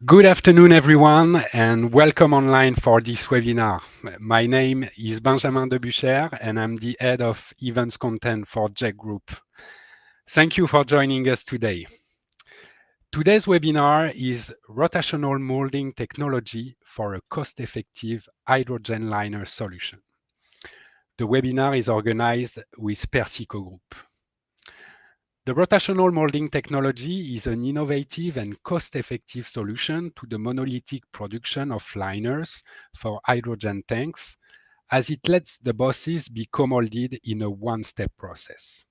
Good afternoon, everyone, and welcome online for this webinar. My name is Benjamin Debucher, and I'm the head of events content for CNG Group. Thank you for joining us today. Today's webinar is Rotational Moulding Technology for a Cost-Effective Hydrogen Liner Solution. The webinar is organized with Persico Group. The rotational molding technology is an innovative and cost-effective solution to the monolithic production of liners for hydrogen tanks, as it lets the bosses be co-molded in a one-step process.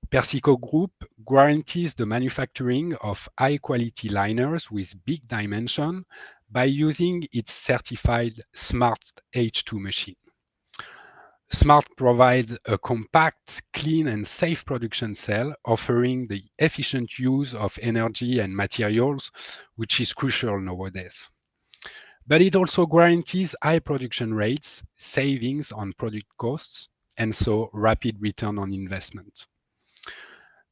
Persico Group guarantees the manufacturing of high-quality liners with big dimension by using its certified Smart H2 machine. Smart provides a compact, clean, and safe production cell, offering the efficient use of energy and materials, which is crucial nowadays. But it also guarantees high production rates, savings on product costs, and so rapid return on investment.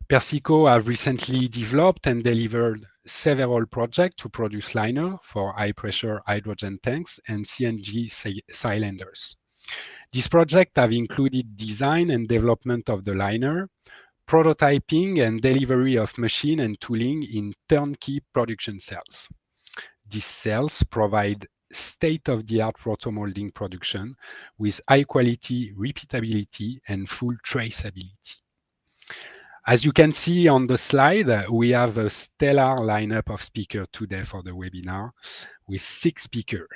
Persico have recently developed and delivered several projects to produce liner for high-pressure hydrogen tanks and CNG cylinders. These projects have included design and development of the liner, prototyping and delivery of machine and tooling in turnkey production cells. These cells provide state-of-the-art rotomolding production with high-quality repeatability and full traceability. As you can see on the slide, we have a stellar lineup of speakers today for the webinar with 6 speakers.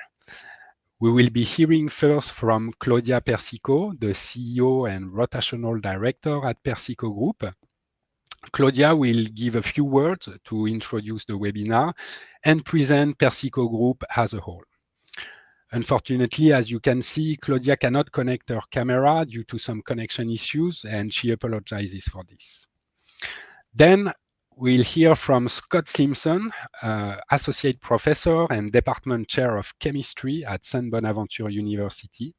We will be hearing first from Claudia Persico, the CEO and Rotational Director at Persico Group. Claudia will give a few words to introduce the webinar and present Persico Group as a whole. Unfortunately, as you can see, Claudia cannot connect her camera due to some connection issues, and she apologizes for this. Then we'll hear from Scott Simpson, Associate Professor and Department Chair of Chemistry at San Bonaventure University.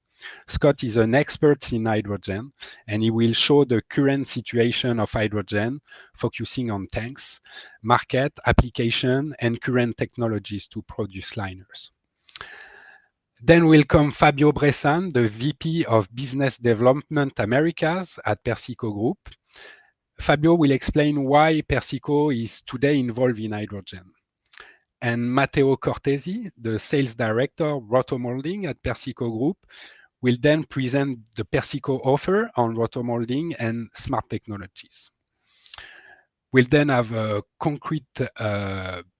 Scott is an expert in hydrogen, and he will show the current situation of hydrogen, focusing on tanks, market, application, and current technologies to produce liners. Then will come Fabio Bressan, the VP of Business Development Americas at Persico Group. Fabio will explain why Persico is today involved in hydrogen. And Matteo Cortesi, the Sales Director of ROTOMOULDING at Persico Group, will then present the Persico offer on rotomolding and smart technologies. We'll then have a concrete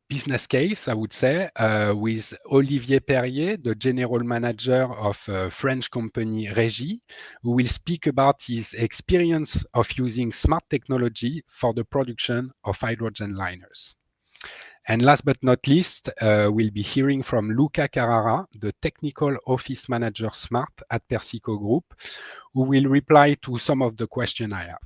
business case, I would say, with Olivier Perrier, the General Manager of French company Régie, who will speak about his experience of using smart technology for the production of hydrogen liners. And last but not least, we'll be hearing from Luca Carrara, the Technical Office Manager Smart at Persico Group, who will reply to some of the questions I have.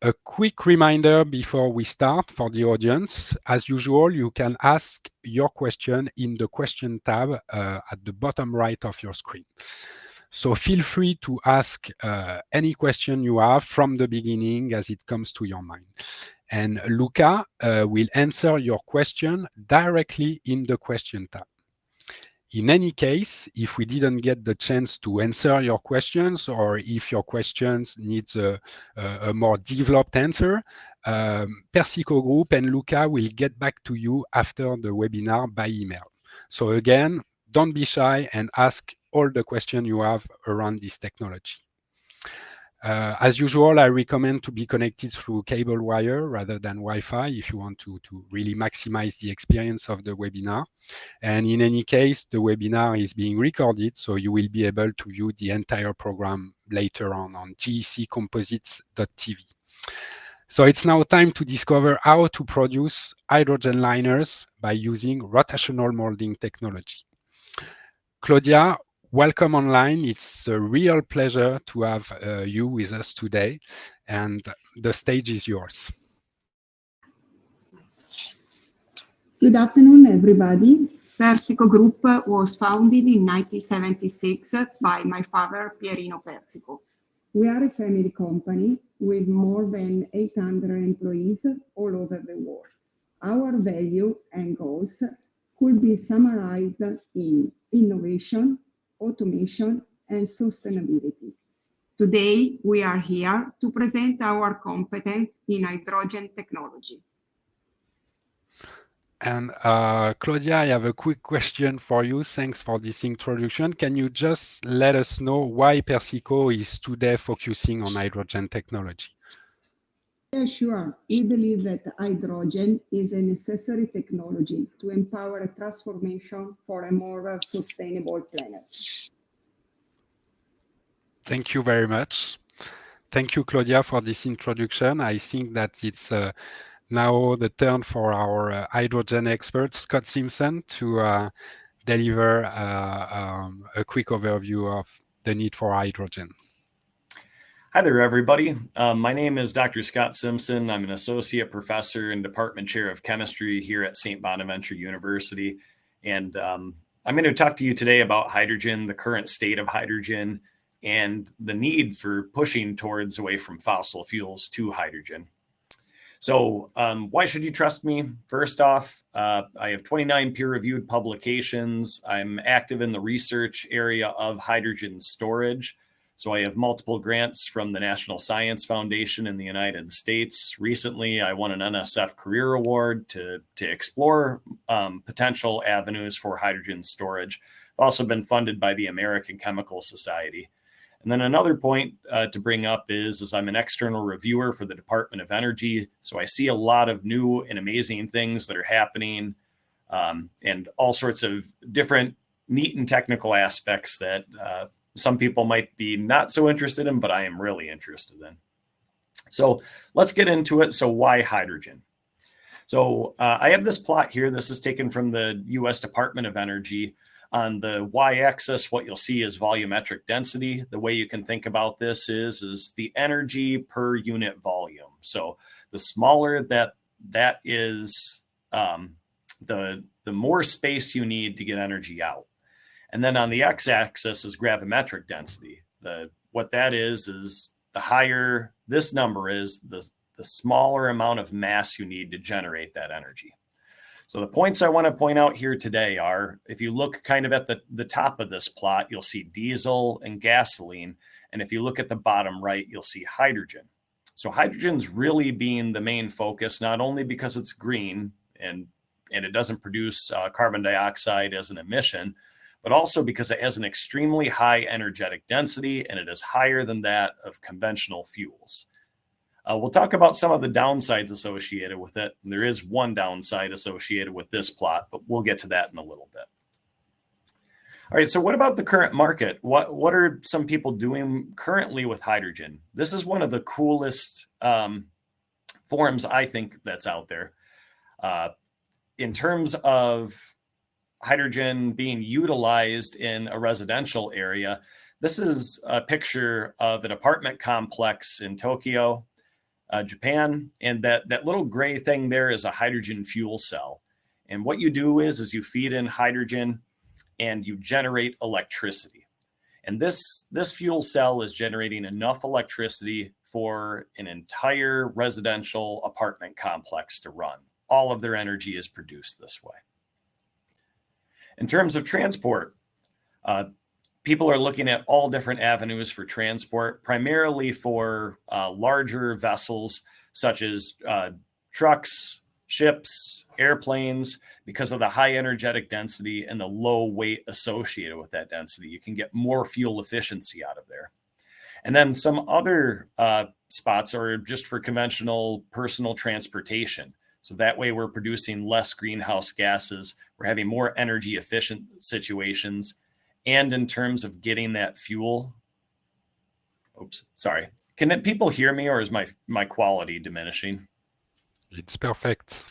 A quick reminder before we start for the audience. As usual, you can ask your question in the question tab at the bottom right of your screen. So feel free to ask any question you have from the beginning as it comes to your mind. And Luca will answer your question directly in the question tab. In any case, if we didn't get the chance to answer your questions, or if your questions needs a more developed answer, Persico Group and Luca will get back to you after the webinar by email. So again, don't be shy and ask all the questions you have around this technology. As usual, I recommend to be connected through cable wire rather than Wi-Fi if you want to really maximize the experience of the webinar. And in any case, the webinar is being recorded, so you will be able to view the entire program later on geccomposites.tv. So it's now time to discover how to produce hydrogen liners by using rotational molding technology. Claudia, welcome online. It's a real pleasure to have you with us today, and the stage is yours. Good afternoon, everybody. Persico Group was founded in 1976 by my father, Pierino Persico. We are a family company with more than 800 employees all over the world. Our value and goals could be summarized in innovation, automation, and sustainability. Today, we are here to present our competence in hydrogen technology. And Claudia, I have a quick question for you. Thanks for this introduction. Can you just let us know why Persico is today focusing on hydrogen technology? Yeah, sure. We believe that hydrogen is a necessary technology to empower a transformation for a more sustainable planet. Thank you very much. Thank you, Claudia, for this introduction. I think that it's now the turn for our hydrogen expert, Scott Simpson, to deliver a quick overview of the need for hydrogen. Hi there, everybody. My name is Dr. Scott Simpson. I'm an associate professor and department chair of chemistry here at St. Bonaventure University. And I'm going to talk to you today about hydrogen, the current state of hydrogen, and the need for pushing towards away from fossil fuels to hydrogen. So why should you trust me? First off, I have 29 peer-reviewed publications. I'm active in the research area of hydrogen storage. So I have multiple grants from the National Science Foundation in the United States. Recently, I won an NSF Career Award to explore potential avenues for hydrogen storage. I've also been funded by the American Chemical Society. And then another point to bring up is I'm an external reviewer for the Department of Energy. So I see a lot of new and amazing things that are happening and all sorts of different neat and technical aspects that some people might be not so interested in, but I am really interested in. So let's get into it. So why hydrogen? So I have this plot here. This is taken from the US Department of Energy. On the y-axis, what you'll see is volumetric density. The way you can think about this is the energy per unit volume. So the smaller that is, the more space you need to get energy out. And then on the x-axis is gravimetric density. What that is the higher this number is, the smaller amount of mass you need to generate that energy. So the points I want to point out here today are, if you look kind of at the top of this plot, you'll see diesel and gasoline. And if you look at the bottom right, you'll see hydrogen. So hydrogen's really being the main focus, not only because it's green and it doesn't produce carbon dioxide as an emission, but also because it has an extremely high energetic density and it is higher than that of conventional fuels. We'll talk about some of the downsides associated with it. And there is one downside associated with this plot, but we'll get to that in a little bit. All right, so what about the current market? What are some people doing currently with hydrogen? This is one of the coolest forms, I think, that's out there. In terms of hydrogen being utilized in a residential area, this is a picture of an apartment complex in Tokyo, Japan, and that little gray thing there is a hydrogen fuel cell. And what you do is you feed in hydrogen and you generate electricity. And this fuel cell is generating enough electricity for an entire residential apartment complex to run. All of their energy is produced this way. In terms of transport, people are looking at all different avenues for transport, primarily for larger vessels such as trucks, ships, airplanes. Because of the high energetic density and the low weight associated with that density, you can get more fuel efficiency out of there. And then some other spots are just for conventional personal transportation. So that way we're producing less greenhouse gases. We're having more energy efficient situations. And in terms of getting that fuel, oops, sorry. Can people hear me, or is my quality diminishing? It's perfect.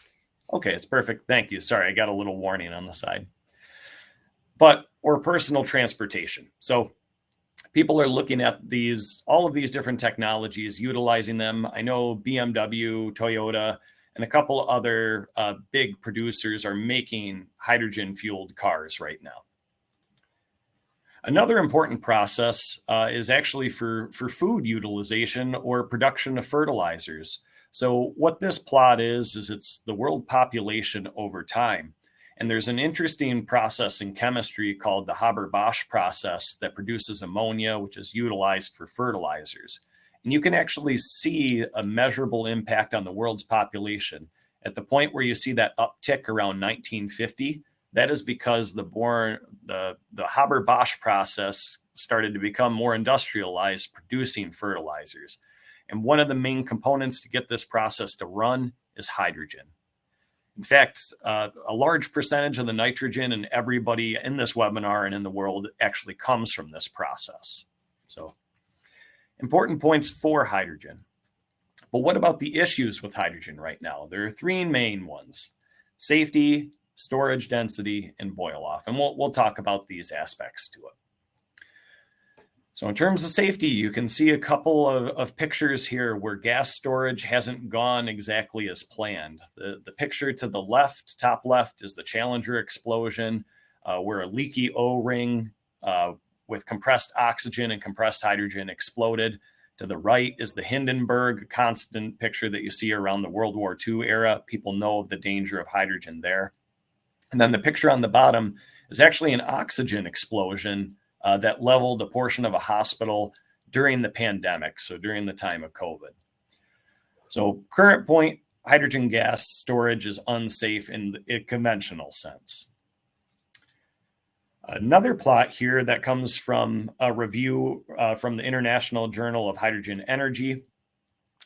Okay, it's perfect. Thank you. Sorry, I got a little warning on the side. Or personal transportation. So people are looking at all of these different technologies, utilizing them. I know BMW, Toyota, and a couple other big producers are making hydrogen-fueled cars right now. Another important process is actually for food utilization or production of fertilizers. So what this plot is it's the world population over time. And there's an interesting process in chemistry called the Haber-Bosch process that produces ammonia, which is utilized for fertilizers. And you can actually see a measurable impact on the world's population. At the point where you see that uptick around 1950, that is because the Haber-Bosch process started to become more industrialized, producing fertilizers. And one of the main components to get this process to run is hydrogen. In fact, a large percentage of the nitrogen in everybody in this webinar and in the world actually comes from this process. So, important points for hydrogen. But what about the issues with hydrogen right now? There are three main ones: safety, storage density, and boil off. And we'll talk about these aspects to it. So in terms of safety, you can see a couple of pictures here where gas storage hasn't gone exactly as planned. The picture to the left, top left, is the Challenger explosion, where a leaky O-ring with compressed oxygen and compressed hydrogen exploded. To the right is the Hindenburg, constant picture that you see around the World War II era. People know of the danger of hydrogen there. And then the picture on the bottom is actually an oxygen explosion that leveled a portion of a hospital during the pandemic, so during the time of COVID. So current point, hydrogen gas storage is unsafe in the conventional sense. Another plot here that comes from a review from the International Journal of Hydrogen Energy.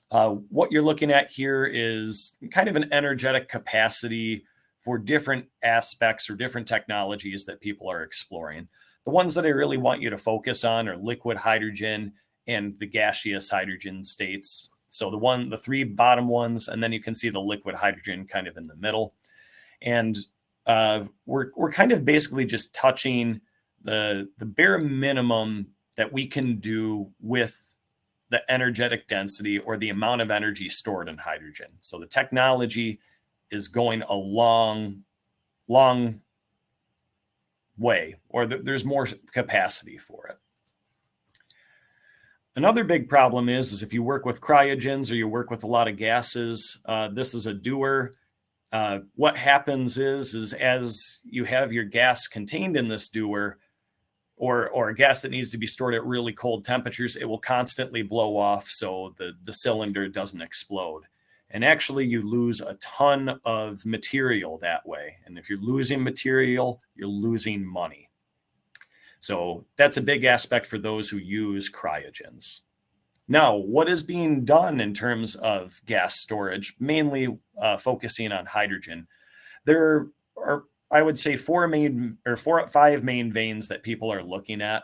What you're looking at here is kind of an energetic capacity for different aspects or different technologies that people are exploring. The ones that I really want you to focus on are liquid hydrogen and the gaseous hydrogen states. So the three bottom ones, and then you can see the liquid hydrogen kind of in the middle. And we're kind of basically just touching the bare minimum that we can do with the energetic density or the amount of energy stored in hydrogen. So the technology is going a long way, or there's more capacity for it. Another big problem is if you work with cryogens or you work with a lot of gases, this is a dewar. What happens is as you have your gas contained in this dewar, or a gas that needs to be stored at really cold temperatures, it will constantly blow off so the cylinder doesn't explode. And actually, you lose a ton of material that way. And if you're losing material, you're losing money. So that's a big aspect for those who use cryogens. Now, what is being done in terms of gas storage, mainly focusing on hydrogen? There are, I would say, five main veins that people are looking at.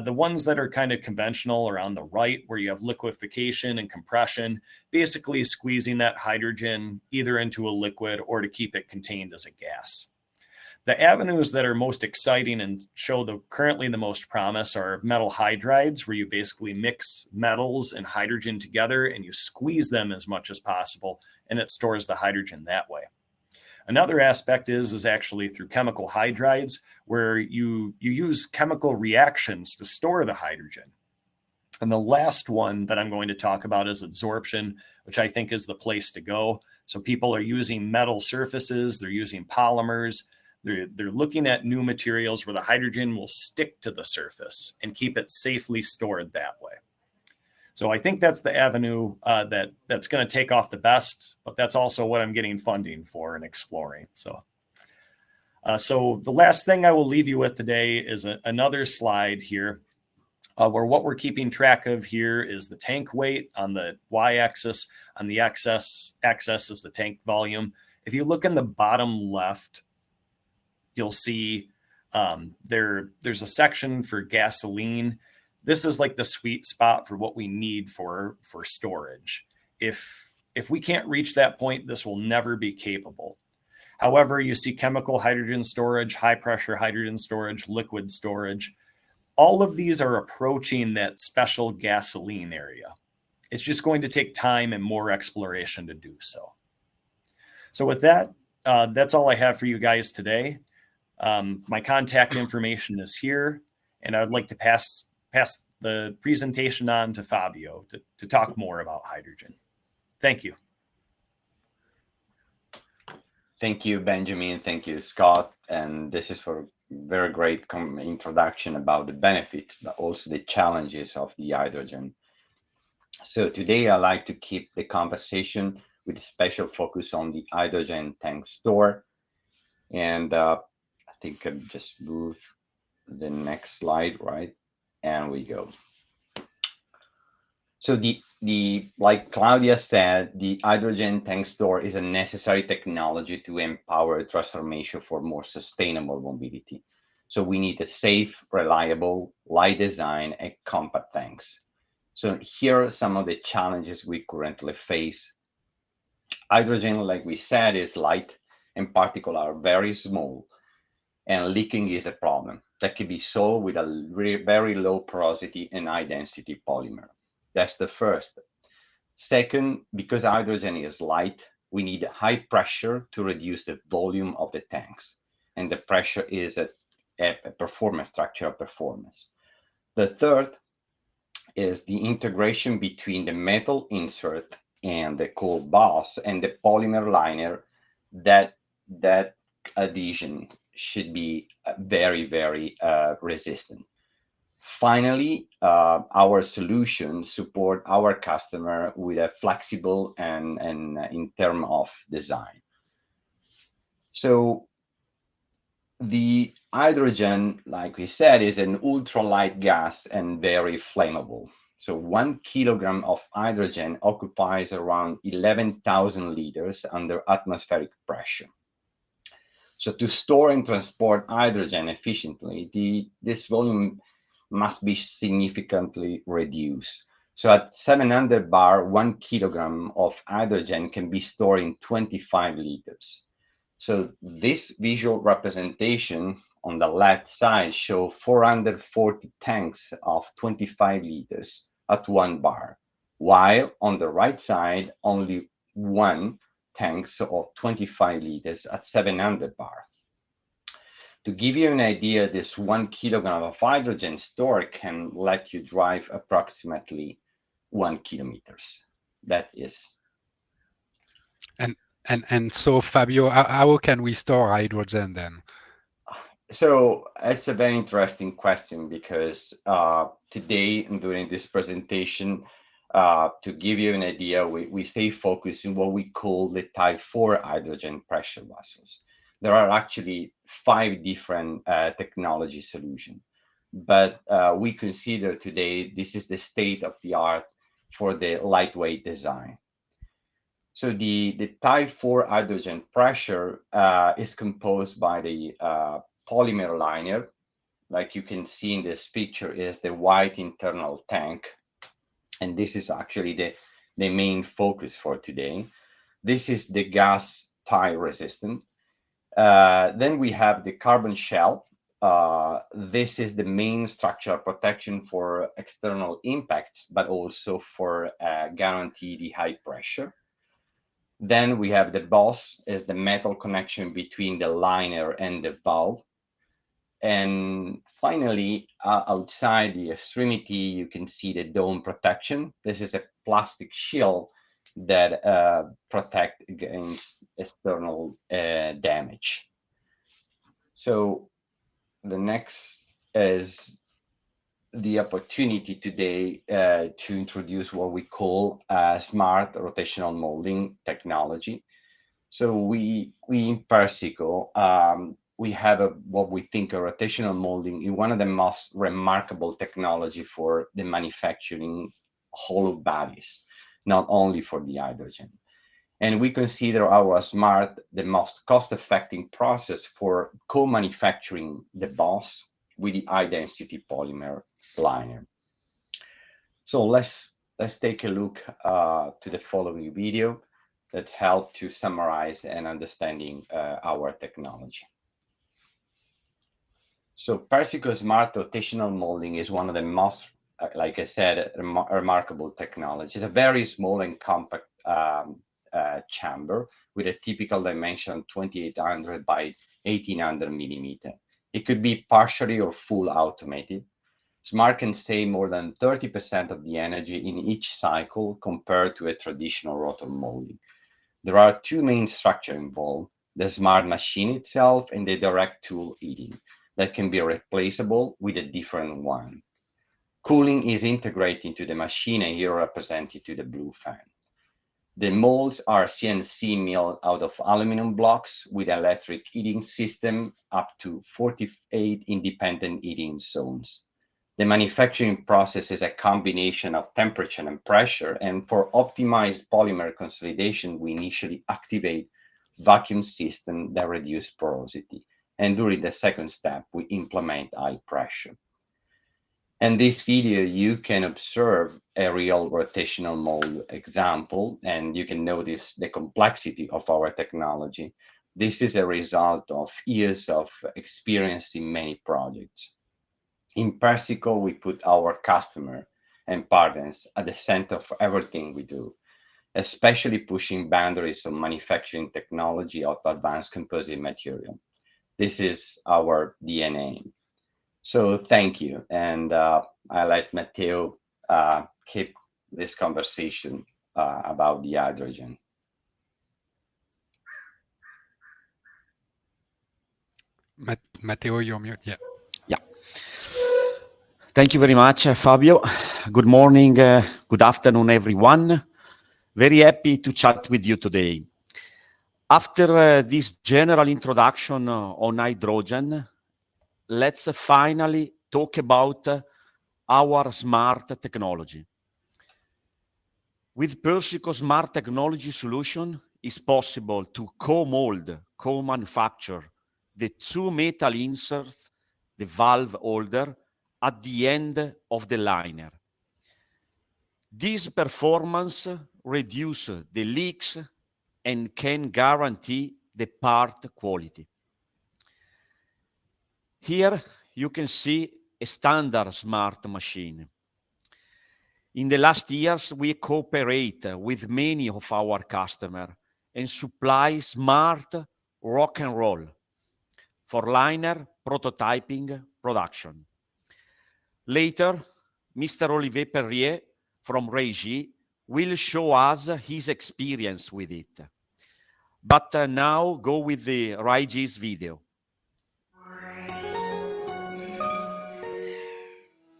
The ones that are kind of conventional are on the right, where you have liquefaction and compression, basically squeezing that hydrogen either into a liquid or to keep it contained as a gas. The avenues that are most exciting and show currently the most promise are metal hydrides, where you basically mix metals and hydrogen together and you squeeze them as much as possible, and it stores the hydrogen that way. Another aspect is actually through chemical hydrides, where you use chemical reactions to store the hydrogen. And the last one that I'm going to talk about is adsorption, which I think is the place to go. So people are using metal surfaces, they're using polymers, they're looking at new materials where the hydrogen will stick to the surface and keep it safely stored that way. So I think that's the avenue that's going to take off the best, but that's also what I'm getting funding for and exploring. So the last thing I will leave you with today is another slide here, where what we're keeping track of here is the tank weight on the y-axis. On the x-axis is the tank volume. If you look in the bottom left, you'll see there's a section for gasoline. This is like the sweet spot for what we need for storage. If we can't reach that point, this will never be capable. However, you see chemical hydrogen storage, high pressure hydrogen storage, liquid storage. All of these are approaching that special gasoline area. It's just going to take time and more exploration to do so. So with that, that's all I have for you guys today. My contact information is here, and I'd like to pass the presentation on to Fabio to talk more about hydrogen. Thank you. Thank you, Benjamin. Thank you, Scott. And this is for a very great introduction about the benefits, but also the challenges of the hydrogen. So today I like to keep the conversation with a special focus on the hydrogen tank store. And I think I'll just move the next slide, right? And we go. So the like Claudia said, the hydrogen tank store is a necessary technology to empower transformation for more sustainable mobility. So we need a safe, reliable, light design, and compact tanks. So here are some of the challenges we currently face. Hydrogen, like we said, is light and particles are very small, and leaking is a problem that can be solved with a very low porosity and high density polymer. That's the first. Second, because hydrogen is light, we need high pressure to reduce the volume of the tanks. And the pressure is a performance, structural performance. The third is the integration between the metal insert and the cold boss and the polymer liner. That adhesion should be very resistant. Finally, our solutions support our customer with a flexible and in term of design. So the hydrogen, like we said, is an ultralight gas and very flammable. So 1 kilogram of hydrogen occupies around 11,000 liters under atmospheric pressure. So to store and transport hydrogen efficiently, this volume must be significantly reduced. So at 700 bar, 1 kilogram of hydrogen can be stored in 25 liters. So this visual representation on the left side show 440 tanks of 25 liters at 1 bar, while on the right side, only one tanks of 25 liters at 700 bar. To give you an idea, this 1 kilogram of hydrogen stored can let you drive approximately 1 kilometers. That is. And so, Fabio, how can we store hydrogen then? So it's a very interesting question because today during this presentation, to give you an idea, we stay focused on what we call the type 4 hydrogen pressure vessels. There are actually 5 different technology solutions, but we consider today this is the state of the art for the lightweight design. So the type 4 hydrogen pressure is composed by the polymer liner. Like you can see in this picture is the white internal tank. And this is actually the main focus for today. This is the gas tie resistant. Then we have the carbon shell. This is the main structural protection for external impacts, but also for guarantee the high pressure. Then we have the boss is the metal connection between the liner and the valve. And finally, outside the extremity, you can see the dome protection. This is a plastic shield that protect against external damage. So the next is the opportunity today to introduce what we call smart rotational molding technology. So we in Persico, we have what we think a rotational molding is one of the most remarkable technology for the manufacturing hollow bodies, not only for the hydrogen. And we consider our smart the most cost-effective process for co-manufacturing the boss with the high-density polymer liner. So let's take a look to the following video that help to summarize and understanding our technology. So Persico Smart Rotational Molding is one of the most, like I said, remarkable technology. It's a very small and compact chamber with a typical dimension 2800 by 1800 millimeter. It could be partially or full automated. Smart can save more than 30% of the energy in each cycle compared to a traditional rotor molding. There are 2 main structures involved. the smart machine itself, and the direct tool heating that can be replaceable with a different one. Cooling is integrated into the machine, and here represented to the blue fan. The molds are CNC milled out of aluminum blocks with electric heating system up to 48 independent heating zones. The manufacturing process is a combination of temperature and pressure, and for optimized polymer consolidation, we initially activate vacuum system that reduce porosity. And during the second step, we implement high pressure. In this video, you can observe a real rotational mold example, and you can notice the complexity of our technology. This is a result of years of experience in many projects. In Persico, we put our customer and partners at the center of everything we do, especially pushing boundaries of manufacturing technology of advanced composite material. This is our DNA. So thank you. And I let Matteo keep this conversation about the hydrogen. Matteo, you're mute. Yeah. Yeah. Thank you very much, Fabio. Good morning, good afternoon, everyone. Very happy to chat with you today. After this general introduction on hydrogen, let's finally talk about our smart technology. With Persico Smart Technology Solution, it's possible to co-mold, co-manufacture the two metal inserts, the valve holder, at the end of the liner. This performance reduces the leaks and can guarantee the part quality. Here you can see a standard smart machine. In the last years, we cooperate with many of our customers and supply smart rock and roll for liner prototyping production. Later, Mr. Olivier Perrier from Régie will show us his experience with it. But now go with the Régie's video.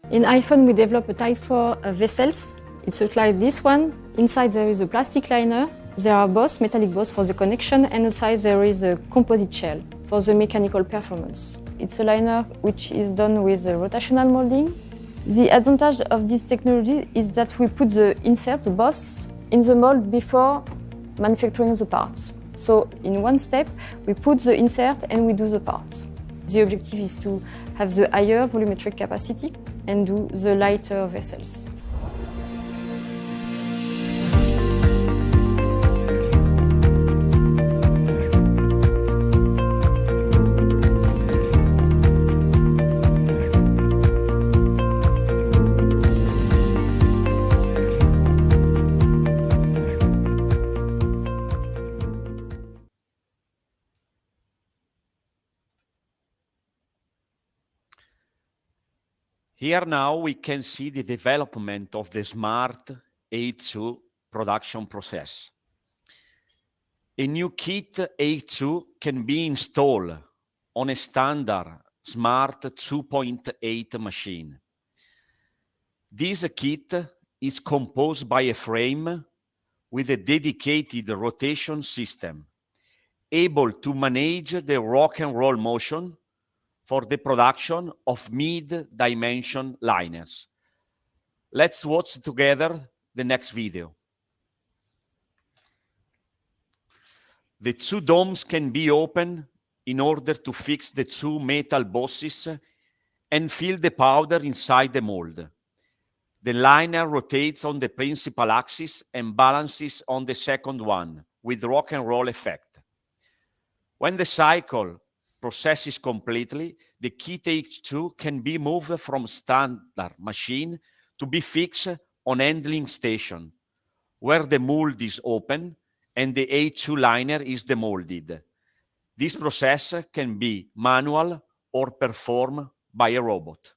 In iPhone, we develop a Type 4 vessels. It looks like this one. Inside there is a plastic liner. There are both metallic bows for the connection, and outside there is a composite shell for the mechanical performance. It's a liner which is done with rotational molding. The advantage of this technology is that we put the insert, the boss, in the mold before manufacturing the parts. So in one step, we put the insert and we do the parts. The objective is to have the higher volumetric capacity and do the lighter vessels. Here now we can see the development of the smart A2 production process. A new kit A2 can be installed on a standard smart 2.8 machine. This kit is composed by a frame with a dedicated rotation system, able to manage the rock and roll motion for the production of mid-dimension liners. Let's watch together the next video. The two domes can be opened in order to fix the two metal bosses and fill the powder inside the mold. The liner rotates on the principal axis and balances on the second one with rock and roll effect. When the cycle processes completely, the kit H2 can be moved from standard machine to be fixed on handling station, where the mold is open and the H2 liner is demolded. This process can be manual or performed by a robot.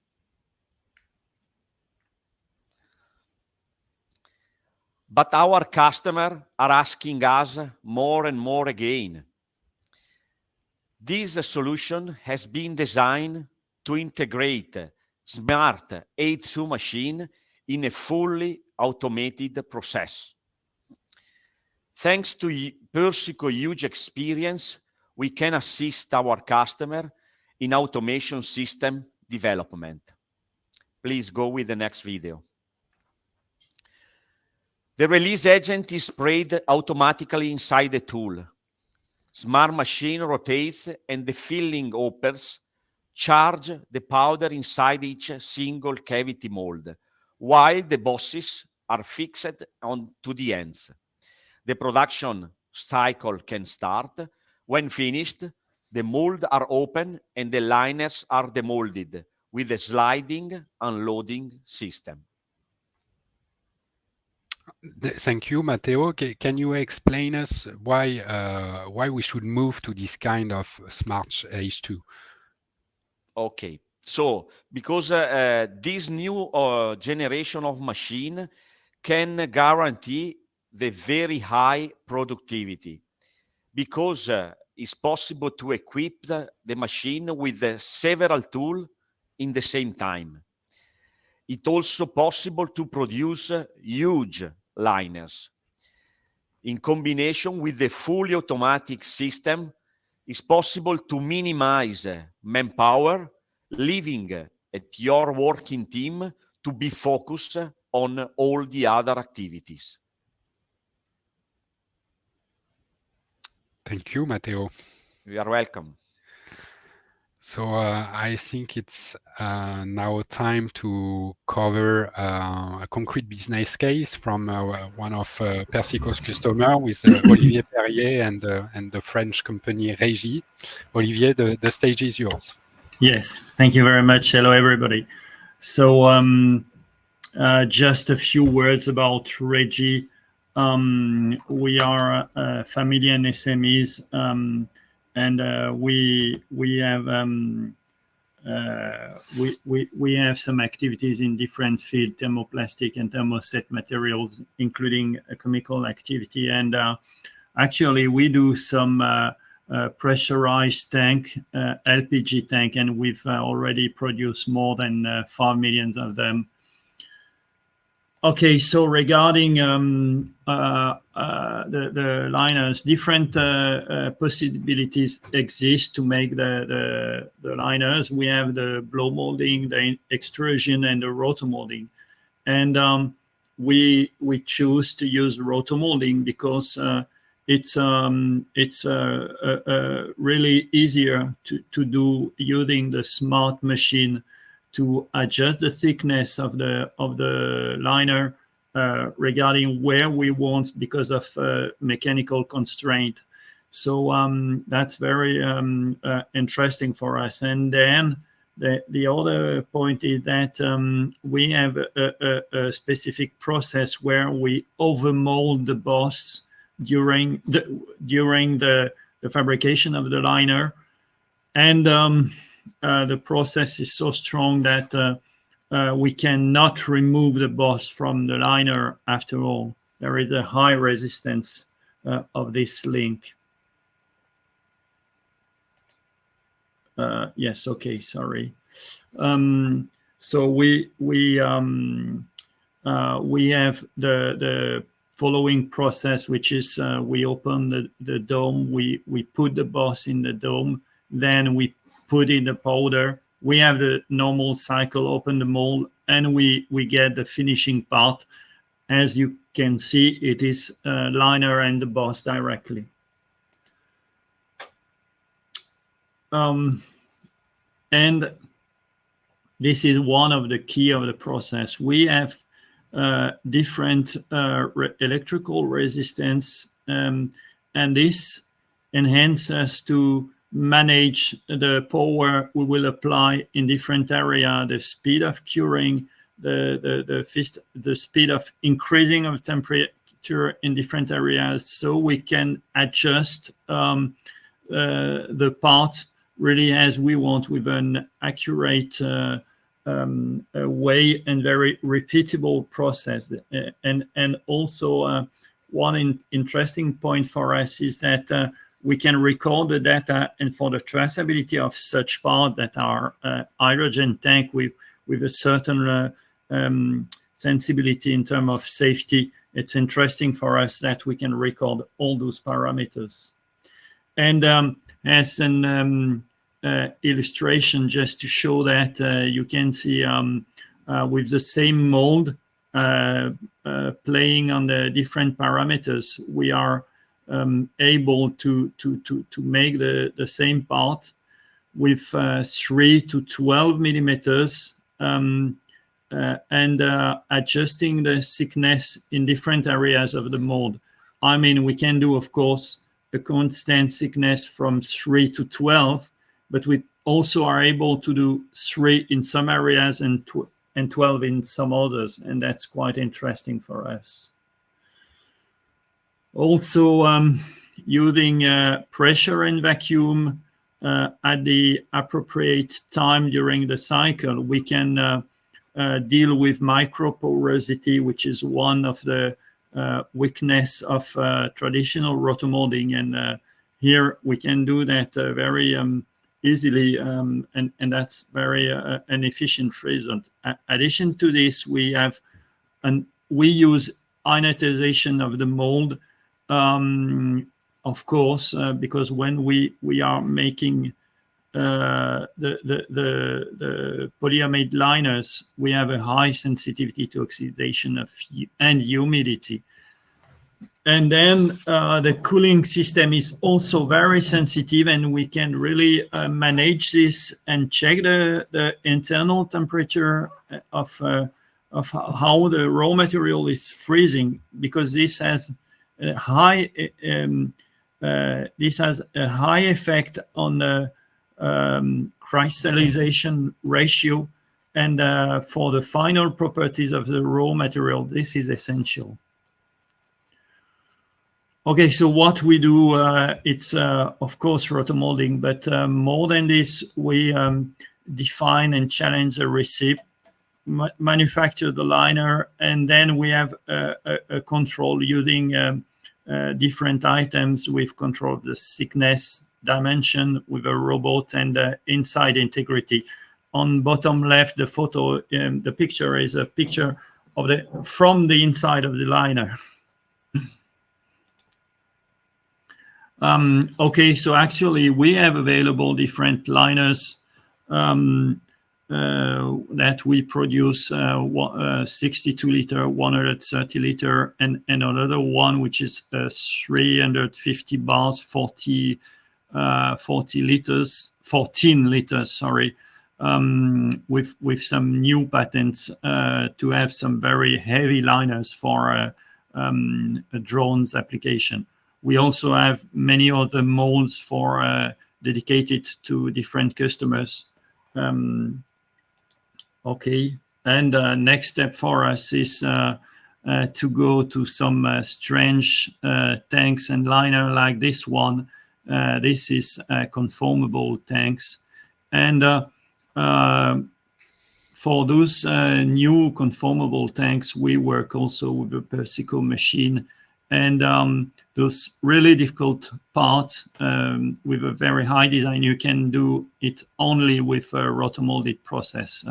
But our customers are asking us more and more again. This solution has been designed to integrate smart A2 machine in a fully automated process. Thanks to Persico huge experience, we can assist our customer in automation system development. Please go with the next video. The release agent is sprayed automatically inside the tool. Smart machine rotates and the filling hoppers charge the powder inside each single cavity mold, while the bosses are fixed onto the ends. The production cycle can start. When finished, the molds are open and the liners are demolded with a sliding unloading system. Thank you, Matteo. Can you explain us why we should move to this kind of smart H2? Okay, so because this new generation of machine can guarantee the very high productivity, because it's possible to equip the machine with several tools in the same time. It's also possible to produce huge liners. In combination with the fully automatic system, it's possible to minimize manpower, leaving at your working team to be focused on all the other activities. Thank you, Matteo. You are welcome. So I think it's now time to cover a concrete business case from one of Persico's customers with Olivier Perrier and the French company Régie. Olivier, the stage is yours. Yes, thank you very much. Hello, everybody. So just a few words about Régie. We are family and SMEs. And we have some activities in different fields, thermoplastic and thermoset materials, including a chemical activity. And actually, we do some pressurized tank, LPG tank, and we've already produced more than 5 million of them. Okay, so regarding the liners, different possibilities exist to make the liners. We have the blow molding, the extrusion, and the rotomolding. And we choose to use rotomolding because it's really easier to do using the smart machine to adjust the thickness of the liner regarding where we want because of mechanical constraint. So that's very interesting for us. And then the other point is that we have a specific process where we overmold the boss during the fabrication of the liner. And the process is so strong that we cannot remove the boss from the liner after all. There is a high resistance of this link. Yes, okay, sorry. So we have the following process, which is we open the dome, we put the boss in the dome, then we put in the powder. We have the normal cycle, open the mold, and we get the finishing part. As you can see, it is liner and the boss directly. And this is one of the key of the process. We have different electrical resistance, and this enhances to manage the power we will apply in different area, the speed of curing, the speed of increasing of temperature in different areas, so we can adjust the part really as we want with an accurate way and very repeatable process. And also one interesting point for us is that we can record the data, and for the traceability of such parts that are hydrogen tank with a certain sensibility in terms of safety, it's interesting for us that we can record all those parameters. And as an illustration, just to show that you can see with the same mold playing on the different parameters, we are able to make the same part with 3 to 12 millimeters and adjusting the thickness in different areas of the mold. I mean, we can do, of course, a constant thickness from 3 to 12, but we also are able to do 3 in some areas and 12 in some others, and that's quite interesting for us. Also, using pressure and vacuum at the appropriate time during the cycle, we can deal with microporosity, which is one of the weakness of traditional rotomolding, and here we can do that very easily, and that's very an efficient result. Addition to this, we use ionization of the mold, of course, because when we are making the polyamide liners, we have a high sensitivity to oxidation and humidity. And then the cooling system is also very sensitive, and we can really manage this and check the internal temperature of how the raw material is freezing, because this has a high effect on the crystallization ratio, and for the final properties of the raw material, this is essential. Okay, so what we do, it's of course rotomolding, but more than this, we define and challenge the recipe, manufacture the liner, and then we have a control using different items with control of the thickness, dimension with a robot, and inside integrity. On bottom left, the photo, the picture is a picture of from the inside of the liner. Okay, so actually we have available different liners that we produce, 62 liter, 130 liter, and another one which is 350 bars, 14 liters, sorry, with some new patents to have some very heavy liners for a drones application. We also have many other molds for dedicated to different customers. Okay, and next step for us is to go to some strange tanks and liner like this one. This is conformable tanks, and for those new conformable tanks, we work also with a Persico machine, and those really difficult parts with a very high design, you can do it only with a rotomolded process.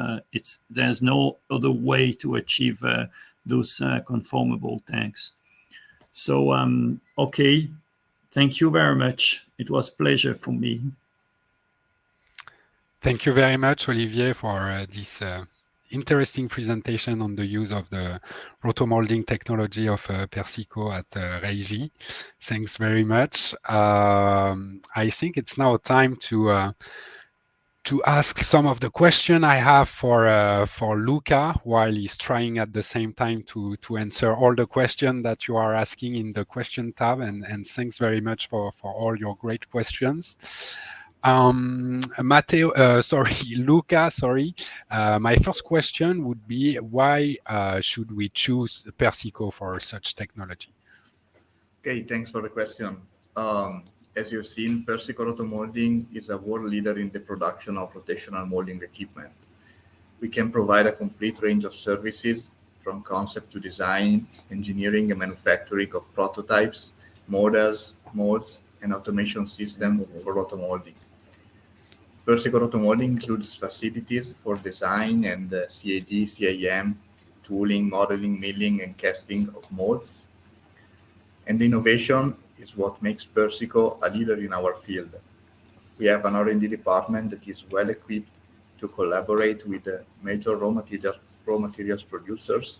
There's no other way to achieve those conformable tanks. So, okay, thank you very much. It was a pleasure for me. Thank you very much, Olivier, for this interesting presentation on the use of the rotomolding technology of Persico at Reiji. Thanks very much. I think it's now time to ask some of the question I have for Luca, while he's trying at the same time to answer all the questions that you are asking in the question tab, and thanks very much for all your great questions. Luca, my first question would be, why should we choose Persico for such technology? Okay, thanks for the question. As you've seen, Persico Rotomolding is a world leader in the production of rotational molding equipment. We can provide a complete range of services, from concept to design, engineering and manufacturing of prototypes, models, molds, and automation system for rotomolding. Persico Rotomoulding includes facilities for design and CAD, CAM, tooling, modeling, milling, and casting of molds. And innovation is what makes Persico a leader in our field. We have an R&D department that is well equipped to collaborate with major raw materials producers.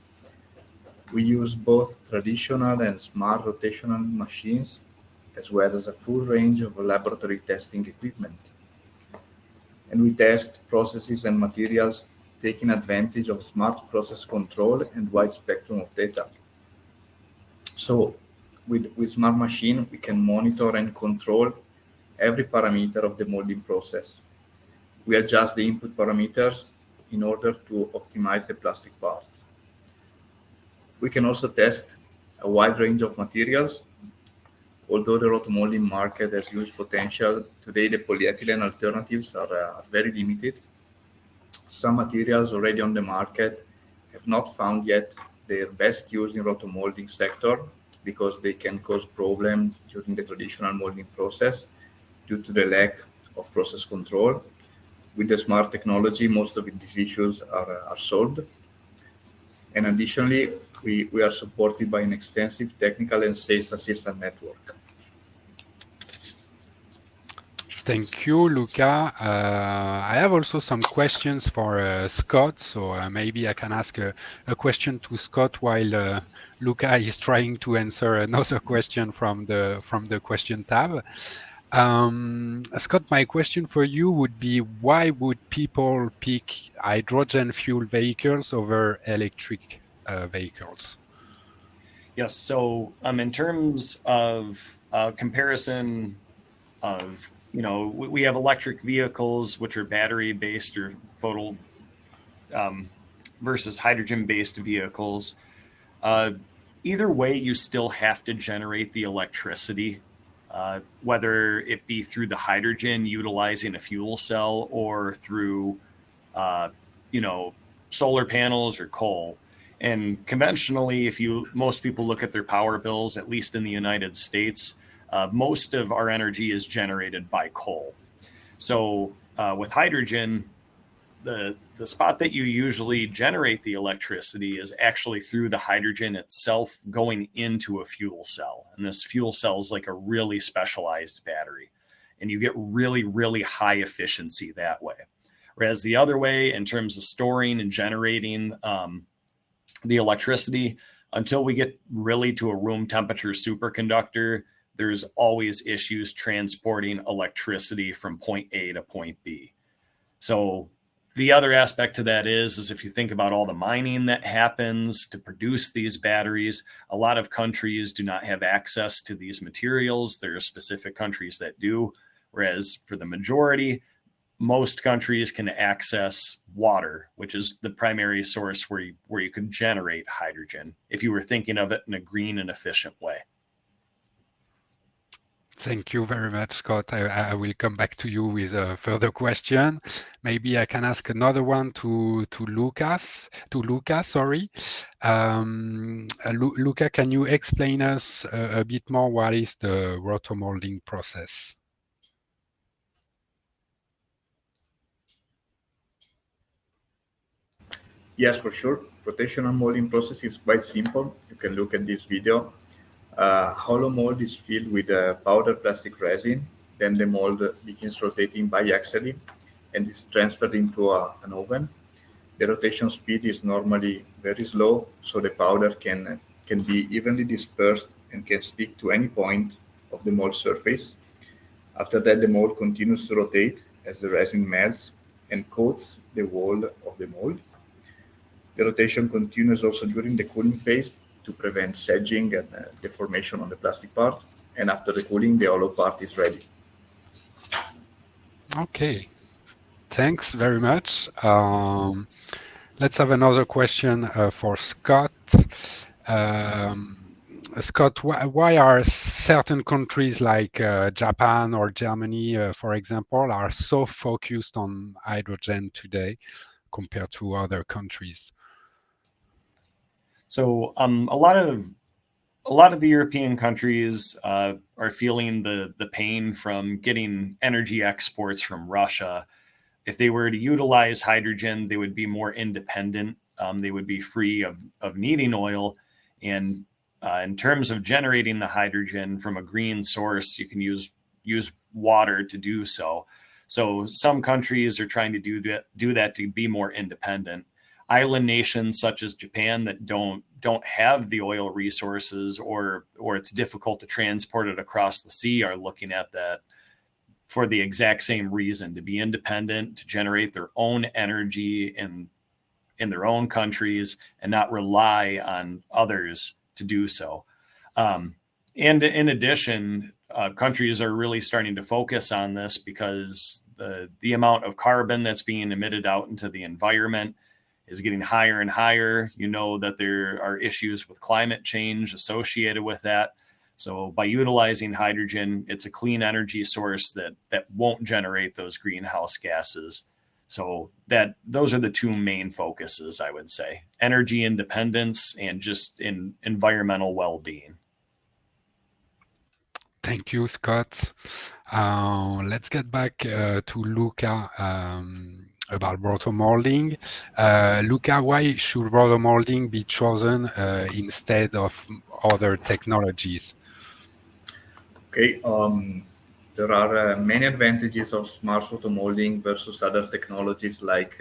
We use both traditional and smart rotational machines, as well as a full range of laboratory testing equipment. And we test processes and materials taking advantage of smart process control and wide spectrum of data. So with Smart Machine, we can monitor and control every parameter of the molding process. We adjust the input parameters in order to optimize the plastic parts. We can also test a wide range of materials. Although the rotomolding market has huge potential, today the polyethylene alternatives are very limited. Some materials already on the market have not found yet their best use in rotomolding sector because they can cause problems during the traditional molding process due to the lack of process control. With the smart technology, most of these issues are solved. And additionally, we are supported by an extensive technical and sales assistant network. Thank you, Luca. I have also some questions for Scott, so maybe I can ask a question to Scott while Luca is trying to answer another question from the question tab. Scott, my question for you would be, why would people pick hydrogen fuel vehicles over electric vehicles? Yes, so in terms of comparison of, we have electric vehicles, which are battery-based or photo versus hydrogen-based vehicles. Either way, you still have to generate the electricity, whether it be through the hydrogen utilizing a fuel cell or through, solar panels or coal. And conventionally, most people look at their power bills, at least in the United States, most of our energy is generated by coal. So with hydrogen, the spot that you usually generate the electricity is actually through the hydrogen itself going into a fuel cell. And this fuel cell is like a really specialized battery. And you get really, really high efficiency that way. Whereas the other way, in terms of storing and generating the electricity, until we get really to a room temperature superconductor, there's always issues transporting electricity from point A to point B. So the other aspect to that is if you think about all the mining that happens to produce these batteries, a lot of countries do not have access to these materials. There are specific countries that do, whereas for the majority, most countries can access water, which is the primary source where you can generate hydrogen, if you were thinking of it in a green and efficient way. Thank you very much, Scott. I will come back to you with a further question. Maybe I can ask another one to Luca. Sorry, Luca, can you explain us a bit more what is the rotomolding process? Yes, for sure. Rotational molding process is quite simple. You can look at this video. Hollow mold is filled with powdered plastic resin. Then the mold begins rotating biaxially and is transferred into an oven. The rotation speed is normally very slow, so the powder can be evenly dispersed and can stick to any point of the mold surface. After that, the mold continues to rotate as the resin melts and coats the wall of the mold. The rotation continues also during the cooling phase to prevent sedging and deformation on the plastic part. And after the cooling, the hollow part is ready. Okay, thanks very much. Let's have another question for Scott. Scott, why are certain countries like Japan or Germany, for example, are so focused on hydrogen today compared to other countries? So a lot of a lot of the European countries are feeling the pain from getting energy exports from Russia. If they were to utilize hydrogen, they would be more independent. They would be free of needing oil. And in terms of generating the hydrogen from a green source, you can use water to do so. So some countries are trying to do that to be more independent. Island nations such as Japan that don't have the oil resources, or it's difficult to transport it across the sea, are looking at that for the exact same reason, to be independent, to generate their own energy in their own countries and not rely on others to do so. And in addition, countries are really starting to focus on this because the amount of carbon that's being emitted out into the environment is getting higher and higher. You know that there are issues with climate change associated with that. So by utilizing hydrogen, it's a clean energy source that won't generate those greenhouse gases. So those are the two main focuses, I would say: energy independence and just in environmental well-being. Thank you, Scott. Let's get back to Luca about rotomolding. Luca, why should rotomolding be chosen instead of other technologies? Okay, there are many advantages of smart rotomolding versus other technologies like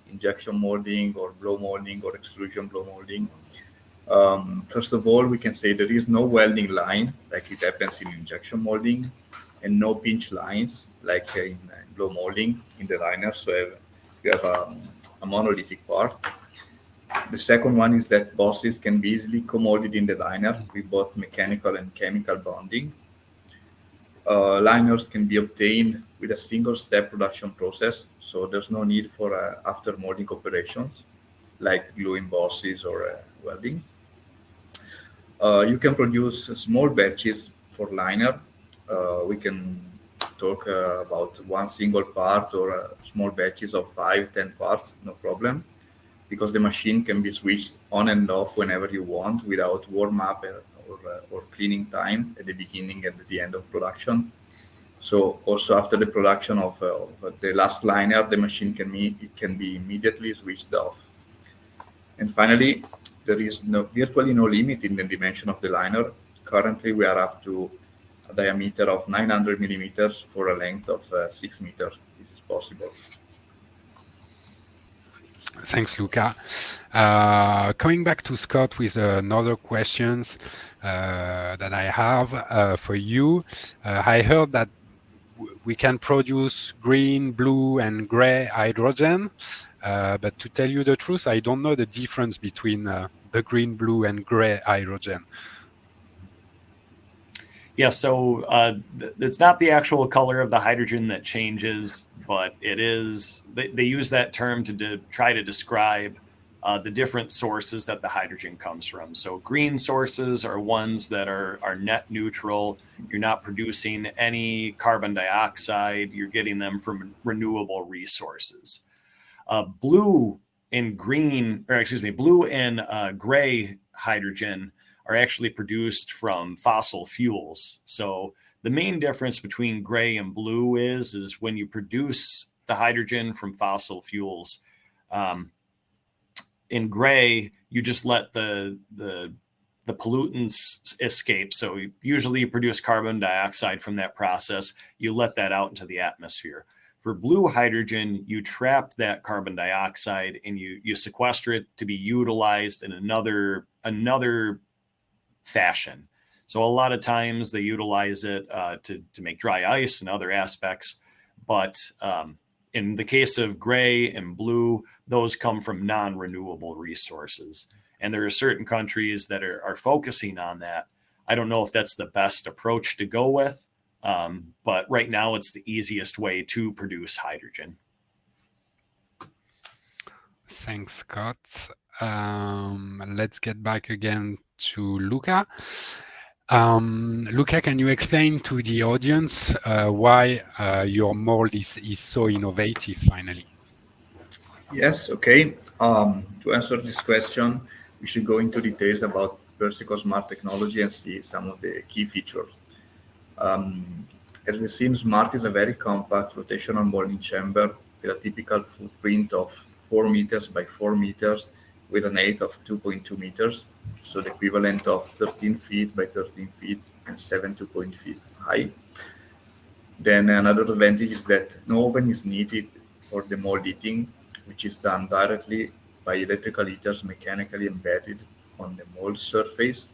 injection molding or blow molding or extrusion blow molding. First of all, we can say there is no welding line like it happens in injection molding, and no pinch lines like in blow molding in the liner. So you have a monolithic part. The second one is that bosses can be easily co-molded in the liner with both mechanical and chemical bonding. Liners can be obtained with a single-step production process, so there's no need for after-molding operations like gluing bosses or welding. You can produce small batches for liner. We can talk about one single part or small batches of 5-10 parts, no problem, because the machine can be switched on and off whenever you want without warm-up or cleaning time at the beginning and at the end of production. So also after the production of the last liner, the machine can be immediately switched off. And finally, there is virtually no limit in the dimension of the liner. Currently, we are up to a diameter of 900 millimeters for a length of 6 meters. This is possible. Thanks, Luca. Coming back to Scott with another questions that I have for you. I heard that we can produce green, blue, and gray hydrogen. But to tell you the truth, I don't know the difference between the green, blue, and gray hydrogen. Yeah, so it's not the actual color of the hydrogen that changes, but it is, they use that term to try to describe the different sources that the hydrogen comes from. So green sources are ones that are net neutral. You're not producing any carbon dioxide. You're getting them from renewable resources. Blue and gray hydrogen are actually produced from fossil fuels. So the main difference between gray and blue is when you produce the hydrogen from fossil fuels, in gray, you just let the pollutants escape. So usually you produce carbon dioxide from that process. You let that out into the atmosphere. For blue hydrogen, you trap that carbon dioxide and you sequester it to be utilized in another fashion. So a lot of times they utilize it to make dry ice and other aspects. But in the case of gray and blue, those come from non-renewable resources. And there are certain countries that are focusing on that. I don't know if that's the best approach to go with, but right now it's the easiest way to produce hydrogen. Thanks, Scott. Let's get back again to Luca. Luca, can you explain to the audience why your mold is so innovative finally? Yes, okay. To answer this question, we should go into details about Persico Smart technology and see some of the key features. As we've seen, Smart is a very compact rotational molding chamber with a typical footprint of 4 meters by 4 meters with an height of 2.2 meters, so the equivalent of 13 feet by 13 feet and 7.2 feet high. Then another advantage is that no oven is needed for the mold heating, which is done directly by electrical heaters mechanically embedded on the mold surface.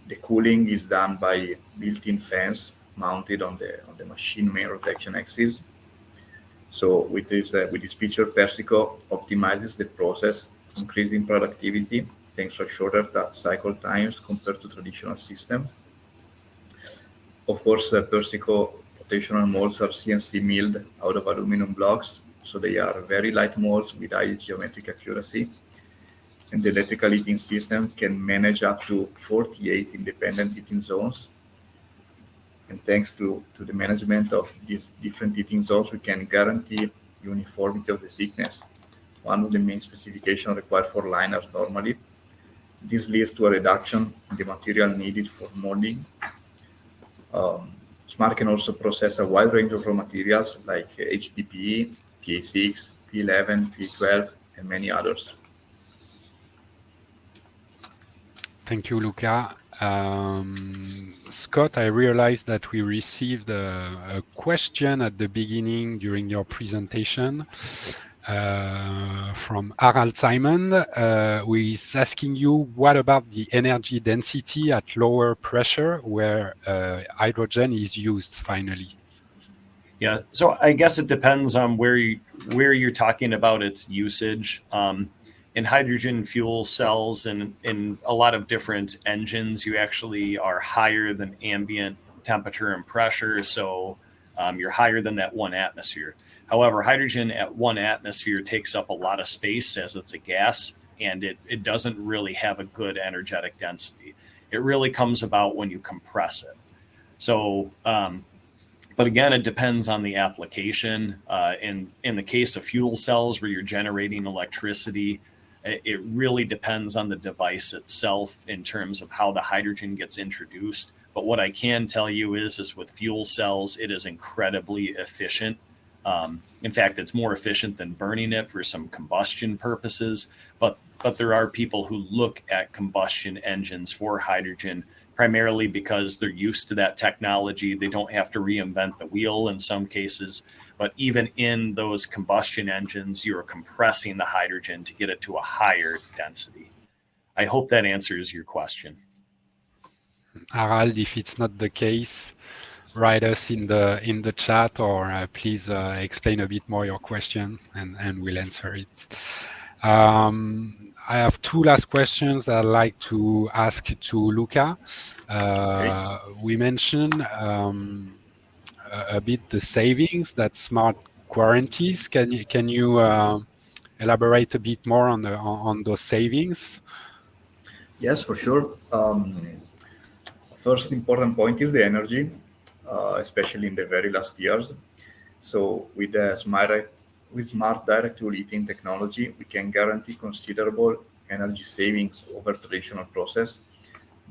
The cooling is done by built-in fans mounted on the machine main rotation axis. So with this feature, Persico optimizes the process, increasing productivity thanks to shorter cycle times compared to traditional systems. Of course, Persico rotational molds are CNC milled out of aluminum blocks, so they are very light molds with high geometric accuracy. And the electrical heating system can manage up to 48 independent heating zones. And thanks to the management of these different heating zones, we can guarantee uniformity of the thickness, one of the main specifications required for liners normally. This leads to a reduction in the material needed for molding. Smart can also process a wide range of raw materials like HDPE, PA6, P11, P12, and many others. Thank you, Luca. Scott, I realized that we received a question at the beginning during your presentation from Harald Simon, who is asking you, what about the energy density at lower pressure where hydrogen is used finally? Yeah, so I guess it depends on where you're talking about its usage. In hydrogen fuel cells and in a lot of different engines, you actually are higher than ambient temperature and pressure. So you're higher than that 1 atmosphere. However, hydrogen at 1 atmosphere takes up a lot of space as it's a gas, and it doesn't really have a good energetic density. It really comes about when you compress it. So, but again, it depends on the application. In the case of fuel cells where you're generating electricity, it really depends on the device itself in terms of how the hydrogen gets introduced. But what I can tell you is with fuel cells, it is incredibly efficient. In fact, it's more efficient than burning it for some combustion purposes. But there are people who look at combustion engines for hydrogen primarily because they're used to that technology. They don't have to reinvent the wheel in some cases. But even in those combustion engines, you're compressing the hydrogen to get it to a higher density. I hope that answers your question. Harald, if it's not the case, write us in the chat, or please explain a bit more your question, and we'll answer it. I have 2 last questions that I'd like to ask to Luca. Okay. We mentioned a bit the savings that Smart guarantees. Can you elaborate a bit more on those savings? Yes, for sure. First important point is the energy, especially in the very last years. So with the Smart direct to heating technology, we can guarantee considerable energy savings over traditional process.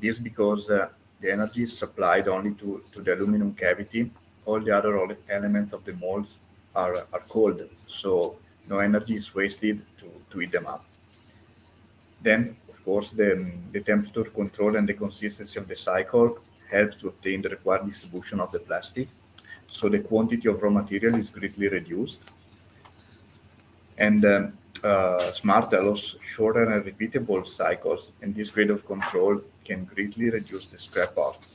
This because the energy is supplied only to the aluminum cavity. All the other elements of the molds are cold, so no energy is wasted to heat them up. Then, of course, the temperature control and the consistency of the cycle help to obtain the required distribution of the plastic. So the quantity of raw material is greatly reduced. And Smart allows shorter and repeatable cycles, and this grade of control can greatly reduce the scrap parts.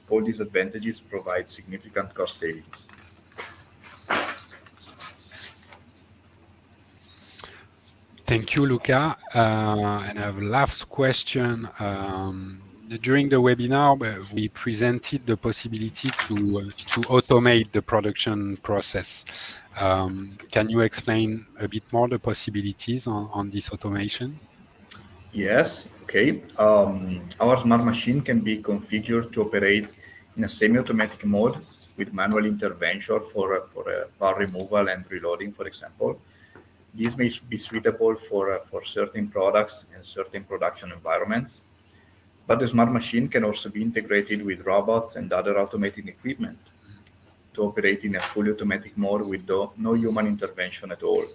All these advantages provide significant cost savings. Thank you, Luca. And I have a last question. During the webinar, we presented the possibility to automate the production process. Can you explain a bit more the possibilities on this automation? Yes, okay. Our Smart machine can be configured to operate in a semi-automatic mode with manual intervention for part removal and reloading, for example. This may be suitable for certain products and certain production environments. But the smart machine can also be integrated with robots and other automated equipment to operate in a fully automatic mode with no human intervention at all.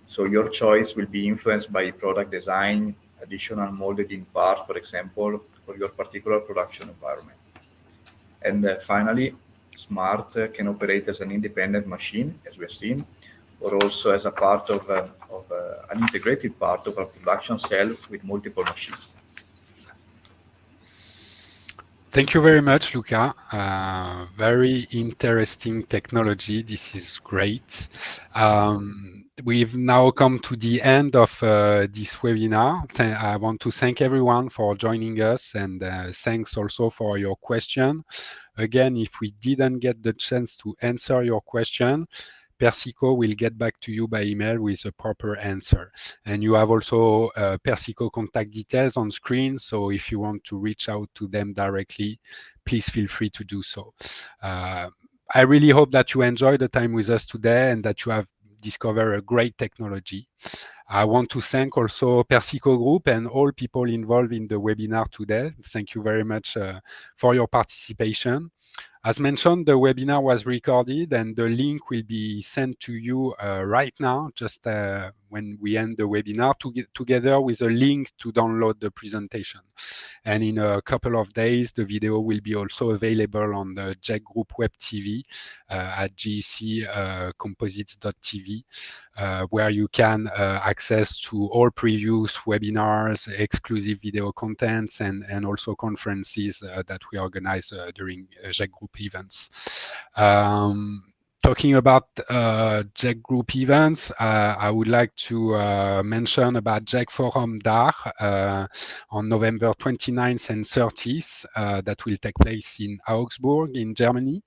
So your choice will be influenced by product design, additional molded in parts, for example, for your particular production environment. And finally, Smart can operate as an independent machine, as we've seen, or also as a part of an integrated part of a production cell with multiple machines. Thank you very much, Luca. Very interesting technology. This is great. We've now come to the end of this webinar. I want to thank everyone for joining us, and thanks also for your question. Again, if we didn't get the chance to answer your question, Persico will get back to you by email with a proper answer. And you have also Persico contact details on screen. So if you want to reach out to them directly, please feel free to do so. I really hope that you enjoyed the time with us today and that you have discovered a great technology. I want to thank also Persico Group and all people involved in the webinar today. Thank you very much for your participation. As mentioned, the webinar was recorded and the link will be sent to you right now, just when we end the webinar, together with a link to download the presentation. And in a couple of days, the video will be also available on the JEC Group Web TV at gccomposites.tv, where you can access to all previous webinars, exclusive video contents, and also conferences that we organize during JEC Group events. Talking about JEC Group events, I would like to mention about JEC Forum DACH on November 29th and 30th that will take place in Augsburg in Germany.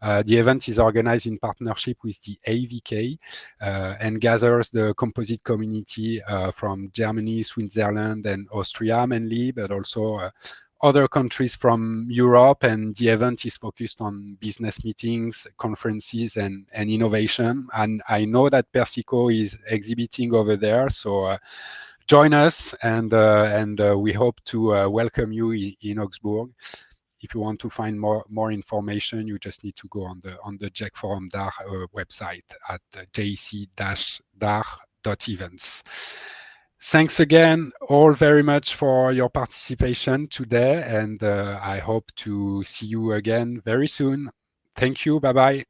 The event is organized in partnership with the AVK and gathers the composite community from Germany, Switzerland, and Austria mainly, but also other countries from Europe, and the event is focused on business meetings, conferences, and innovation. And I know that Persico is exhibiting over there, so join us, and we hope to welcome you in Augsburg. If you want to find more information, you just need to go on the JEC Forum DACH website at jec-dach.events. Thanks again all very much for your participation today, and I hope to see you again very soon. Thank you. Bye-bye.